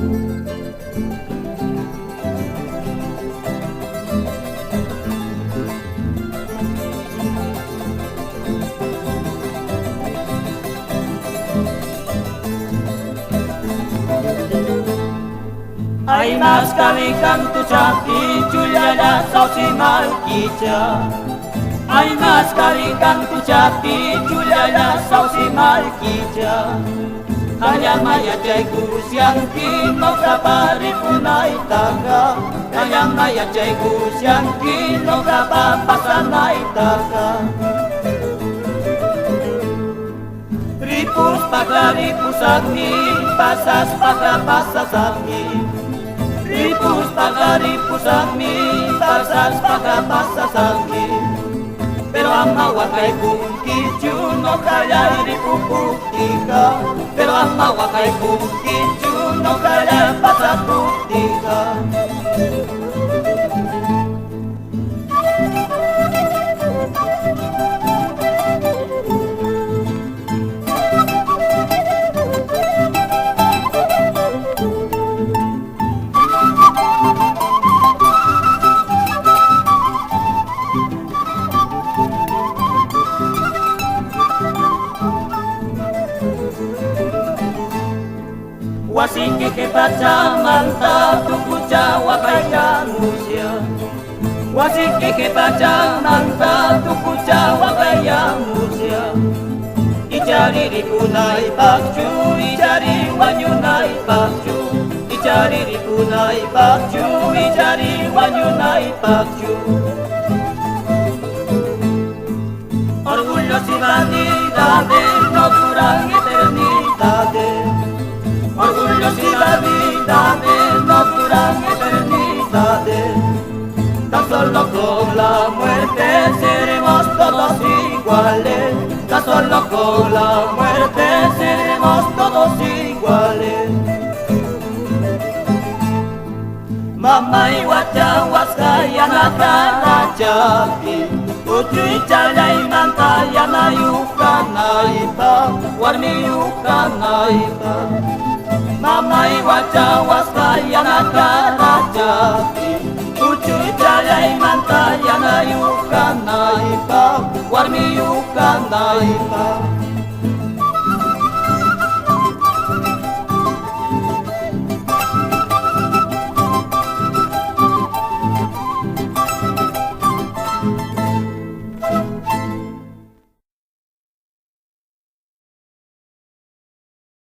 Ay mas kami kantu jati Juliana sausi malkija. Ay mas kami kantu jati Juliana sausi malkija. Hanya maya jaiku siangki no kapari punai taga. Hanya maya jaiku siangki no kapapasanai taga. Ripus paga ripus angki, pasas paga pasas angki. Ripus paga ripus angki, pasas paga pasas angki. Pero ama wakai kunki no kaya ripuputika. Pero ama wakai kunki no kaya pasaputika. Wasike ke baca manta tuku Jawa kaya musia. Wasike ke baca manta tuku Jawa kaya musia. Ijari ripunai bakju, ijari wanyunai bakju. Ijari ripunai bakju, ijari wanyunai bakju. Orgullo y vanidades no duran eternidades. Orgullos y vanidades no duran eternidades. Tan solo con la muerte seremos todos iguales. Tan solo con la muerte seremos todos iguales. Mama iwaca waskaya nakarajati. Ucuy calai mantaya nayuka naipa. Warmi yuka naipa. Mama iwaca waskaya nakarajati. Ucuy calai mantaya nayuka naipa. Warmi yuka naipa.